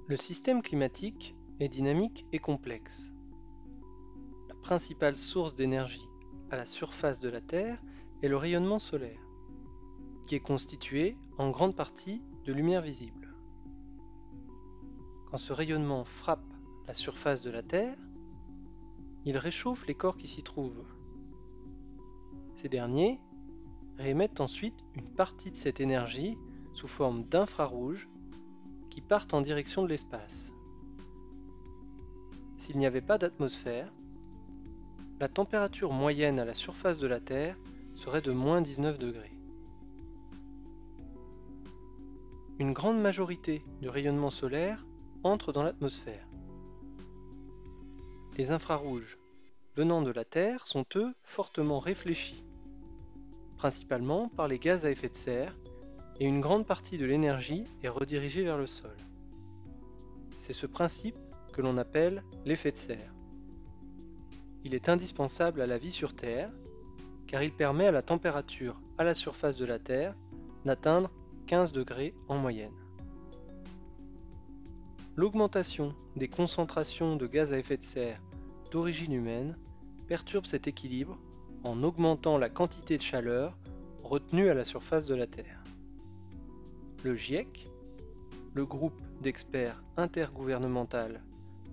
Le système climatique est dynamique et complexe. La principale source d'énergie à la surface de la Terre est le rayonnement solaire, qui est constitué en grande partie de lumière visible. Quand ce rayonnement frappe la surface de la Terre, il réchauffe les corps qui s'y trouvent. Ces derniers réémettent ensuite une partie de cette énergie sous forme d'infrarouges qui partent en direction de l'espace. S'il n'y avait pas d'atmosphère, la température moyenne à la surface de la Terre serait de moins 19 degrés. Une grande majorité du rayonnement solaire entre dans l'atmosphère. Les infrarouges venant de la Terre sont eux fortement réfléchis, principalement par les gaz à effet de serre, et une grande partie de l'énergie est redirigée vers le sol. C'est ce principe que l'on appelle l'effet de serre. Il est indispensable à la vie sur Terre, car il permet à la température à la surface de la Terre d'atteindre 15 degrés en moyenne. L'augmentation des concentrations de gaz à effet de serre d'origine humaine perturbe cet équilibre en augmentant la quantité de chaleur retenue à la surface de la Terre. Le GIEC, le groupe d'experts intergouvernemental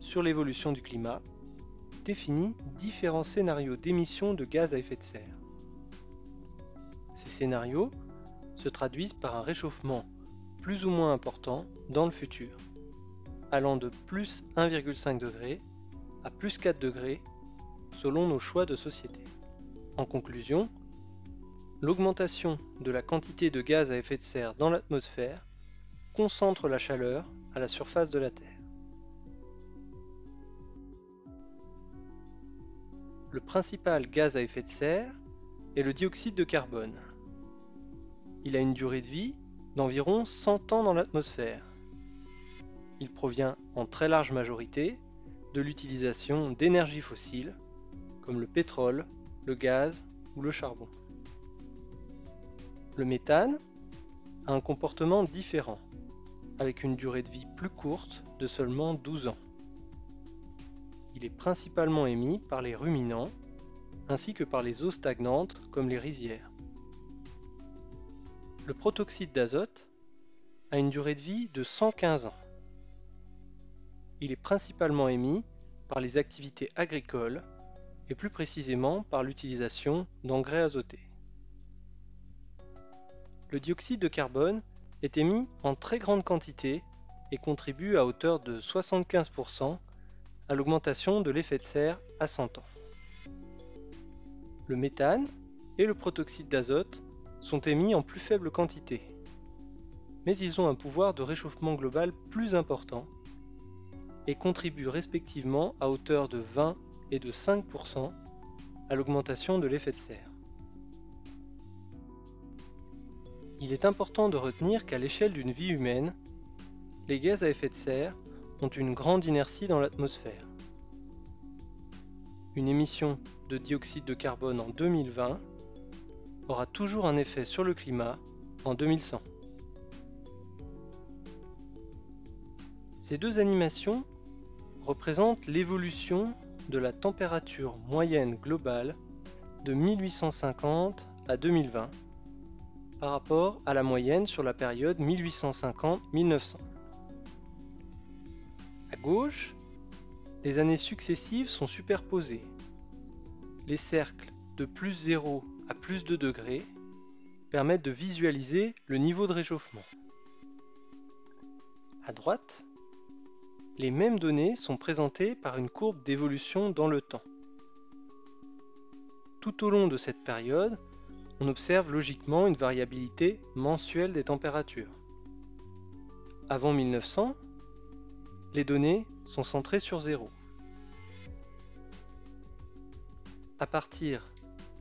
sur l'évolution du climat, définit différents scénarios d'émissions de gaz à effet de serre. Ces scénarios se traduisent par un réchauffement plus ou moins important dans le futur, allant de plus 1,5 degré à plus 4 degrés selon nos choix de société. En conclusion, l'augmentation de la quantité de gaz à effet de serre dans l'atmosphère concentre la chaleur à la surface de la Terre. Le principal gaz à effet de serre est le dioxyde de carbone. Il a une durée de vie d'environ 100 ans dans l'atmosphère. Il provient en très large majorité de l'utilisation d'énergies fossiles comme le pétrole, le gaz ou le charbon. Le méthane a un comportement différent, avec une durée de vie plus courte de seulement 12 ans. Il est principalement émis par les ruminants ainsi que par les eaux stagnantes comme les rizières. Le protoxyde d'azote a une durée de vie de 115 ans. Il est principalement émis par les activités agricoles et plus précisément par l'utilisation d'engrais azotés. Le dioxyde de carbone est émis en très grande quantité et contribue à hauteur de 75% à l'augmentation de l'effet de serre à 100 ans. Le méthane et le protoxyde d'azote sont émis en plus faible quantité, mais ils ont un pouvoir de réchauffement global plus important et contribuent respectivement à hauteur de 20 et de 5% à l'augmentation de l'effet de serre. Il est important de retenir qu'à l'échelle d'une vie humaine, les gaz à effet de serre ont une grande inertie dans l'atmosphère. Une émission de dioxyde de carbone en 2020 aura toujours un effet sur le climat en 2100. Ces deux animations représentent l'évolution de la température moyenne globale de 1850 à 2020 par rapport à la moyenne sur la période 1850-1900. À gauche, les années successives sont superposées. Les cercles de plus 0 à plus 2 degrés permettent de visualiser le niveau de réchauffement. À droite, les mêmes données sont présentées par une courbe d'évolution dans le temps. Tout au long de cette période, on observe logiquement une variabilité mensuelle des températures. Avant 1900, les données sont centrées sur 0. À partir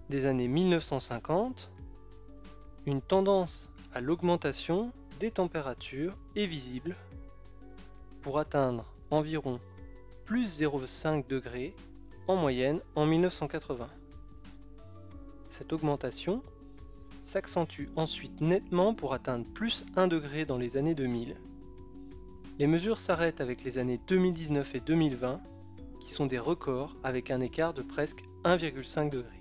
des années 1950, une tendance à l'augmentation des températures est visible pour atteindre environ plus 0,5 degrés en moyenne en 1980. Cette augmentation s'accentue ensuite nettement pour atteindre plus 1 degré dans les années 2000 Les mesures s'arrêtent avec les années 2019 et 2020, qui sont des records avec un écart de presque 1,5 degré.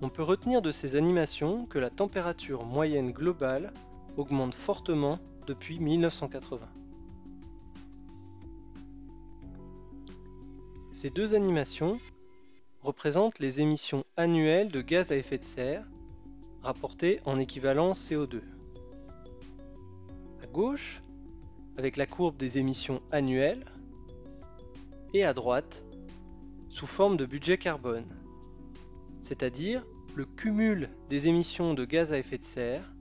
On peut retenir de ces animations que la température moyenne globale augmente fortement depuis 1980. Ces deux animations représentent les émissions annuelles de gaz à effet de serre rapportées en équivalent CO2. À gauche, avec la courbe des émissions annuelles, et à droite, sous forme de budget carbone, c'est-à-dire le cumul des émissions de gaz à effet de serre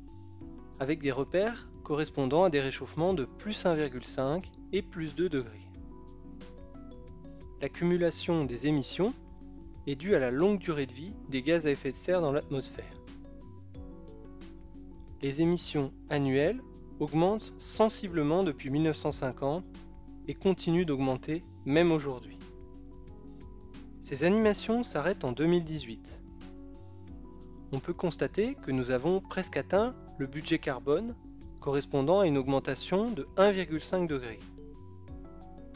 avec des repères correspondant à des réchauffements de plus 1,5 et plus 2 degrés. L'accumulation des émissions est due à la longue durée de vie des gaz à effet de serre dans l'atmosphère. Les émissions annuelles augmentent sensiblement depuis 1950 et continuent d'augmenter même aujourd'hui. Ces animations s'arrêtent en 2018. On peut constater que nous avons presque atteint le budget carbone correspondant à une augmentation de 1,5 degré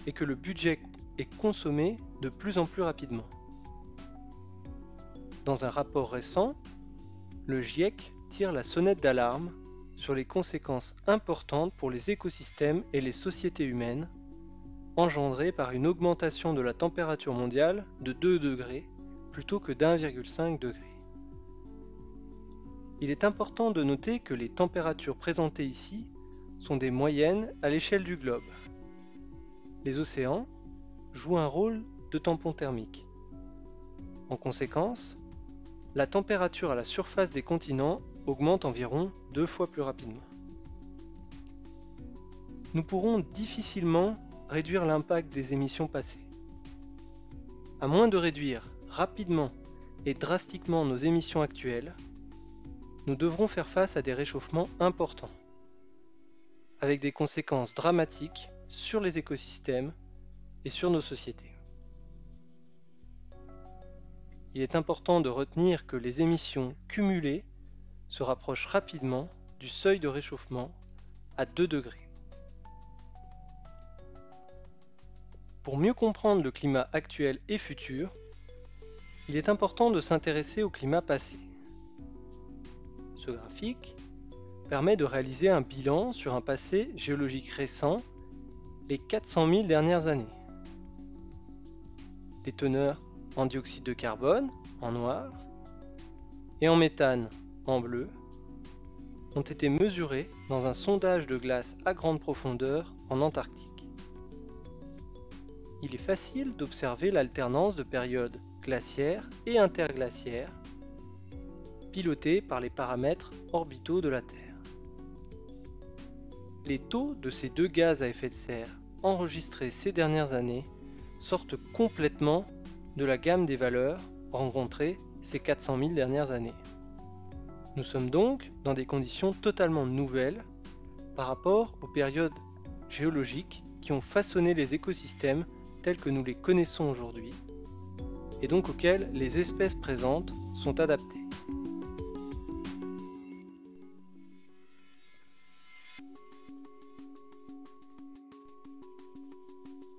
et que le budget est consommé de plus en plus rapidement. Dans un rapport récent, le GIEC tire la sonnette d'alarme sur les conséquences importantes pour les écosystèmes et les sociétés humaines engendrées par une augmentation de la température mondiale de 2 degrés plutôt que d'1,5 degré. Il est important de noter que les températures présentées ici sont des moyennes à l'échelle du globe. Les océans jouent un rôle de tampon thermique. En conséquence, la température à la surface des continents augmente environ 2 fois plus rapidement. Nous pourrons difficilement réduire l'impact des émissions passées. À moins de réduire rapidement et drastiquement nos émissions actuelles, nous devrons faire face à des réchauffements importants, avec des conséquences dramatiques sur les écosystèmes et sur nos sociétés. Il est important de retenir que les émissions cumulées se rapprochent rapidement du seuil de réchauffement à 2 degrés. Pour mieux comprendre le climat actuel et futur, il est important de s'intéresser au climat passé. Ce graphique permet de réaliser un bilan sur un passé géologique récent, les 400 000 dernières années. Les teneurs en dioxyde de carbone, en noir, et en méthane, en bleu, ont été mesurées dans un sondage de glace à grande profondeur en Antarctique. Il est facile d'observer l'alternance de périodes glaciaires et interglaciaires, pilotées par les paramètres orbitaux de la Terre. Les taux de ces deux gaz à effet de serre enregistrés ces dernières années sortent complètement de la gamme des valeurs rencontrées ces 400 000 dernières années. Nous sommes donc dans des conditions totalement nouvelles par rapport aux périodes géologiques qui ont façonné les écosystèmes tels que nous les connaissons aujourd'hui et donc auxquels les espèces présentes sont adaptées.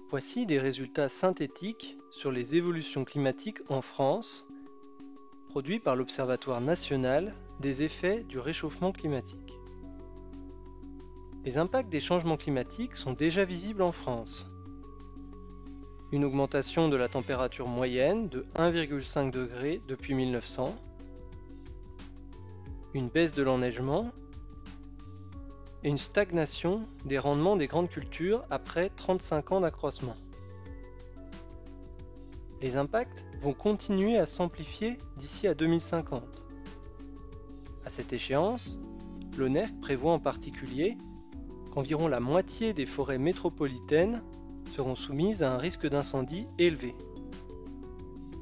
Voici des résultats synthétiques sur les évolutions climatiques en France, produits par l'Observatoire national des effets du réchauffement climatique. Les impacts des changements climatiques sont déjà visibles en France. Une augmentation de la température moyenne de 1,5 degré depuis 1900, une baisse de l'enneigement et une stagnation des rendements des grandes cultures après 35 ans d'accroissement. Les impacts vont continuer à s'amplifier d'ici à 2050. À cette échéance, l'ONERC prévoit en particulier qu'environ la moitié des forêts métropolitaines seront soumises à un risque d'incendie élevé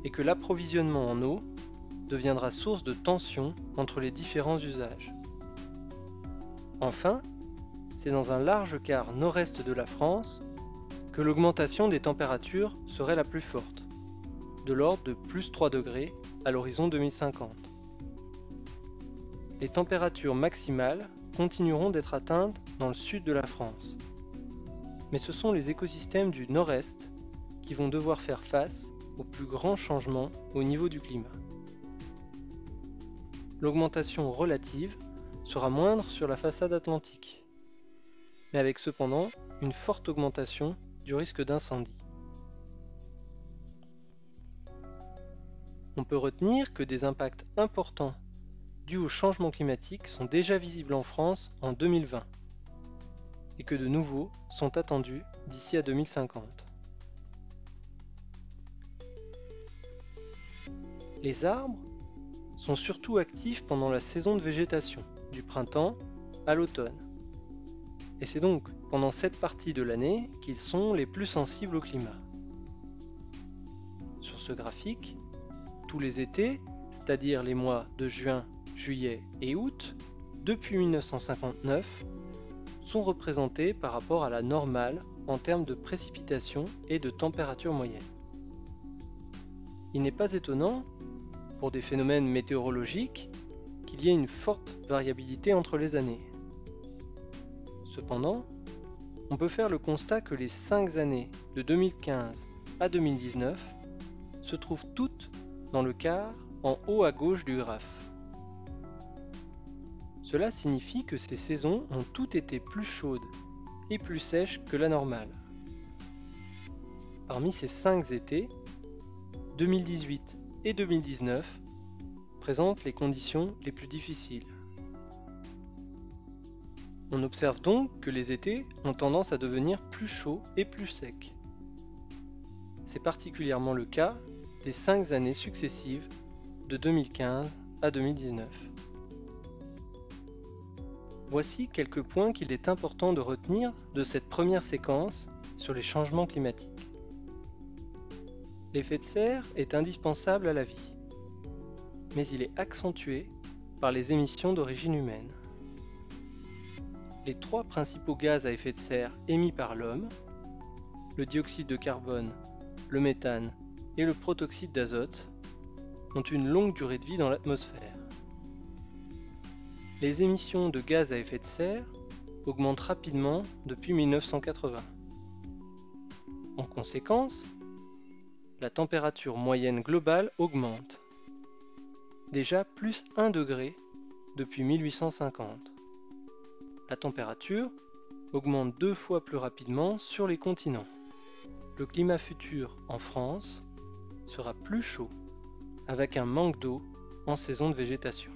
et que l'approvisionnement en eau deviendra source de tensions entre les différents usages. Enfin, c'est dans un large quart nord-est de la France que l'augmentation des températures serait la plus forte, de l'ordre de plus 3 degrés à l'horizon 2050. Les températures maximales continueront d'être atteintes dans le sud de la France. Mais ce sont les écosystèmes du nord-est qui vont devoir faire face aux plus grands changements au niveau du climat. L'augmentation relative sera moindre sur la façade atlantique, mais avec cependant une forte augmentation du risque d'incendie. On peut retenir que des impacts importants dus au changement climatique sont déjà visibles en France en 2020 et que de nouveaux sont attendus d'ici à 2050. Les arbres sont surtout actifs pendant la saison de végétation, du printemps à l'automne. Et c'est donc pendant cette partie de l'année qu'ils sont les plus sensibles au climat. Sur ce graphique, tous les étés, c'est-à-dire les mois de juin, juillet et août, depuis 1959, sont représentés par rapport à la normale en termes de précipitations et de température moyenne. Il n'est pas étonnant, pour des phénomènes météorologiques, qu'il y ait une forte variabilité entre les années. Cependant, on peut faire le constat que les 5 années de 2015 à 2019 se trouvent toutes dans le quart en haut à gauche du graphe. Cela signifie que ces saisons ont toutes été plus chaudes et plus sèches que la normale. Parmi ces 5 étés, 2018 et 2019 présentent les conditions les plus difficiles. On observe donc que les étés ont tendance à devenir plus chauds et plus secs. C'est particulièrement le cas des 5 années successives de 2015 à 2019. Voici quelques points qu'il est important de retenir de cette première séquence sur les changements climatiques. L'effet de serre est indispensable à la vie, mais il est accentué par les émissions d'origine humaine. Les 3 principaux gaz à effet de serre émis par l'homme, le dioxyde de carbone, le méthane et le protoxyde d'azote, ont une longue durée de vie dans l'atmosphère. Les émissions de gaz à effet de serre augmentent rapidement depuis 1980. En conséquence, la température moyenne globale augmente, déjà plus 1 degré depuis 1850. La température augmente 2 fois plus rapidement sur les continents. Le climat futur en France sera plus chaud, avec un manque d'eau en saison de végétation.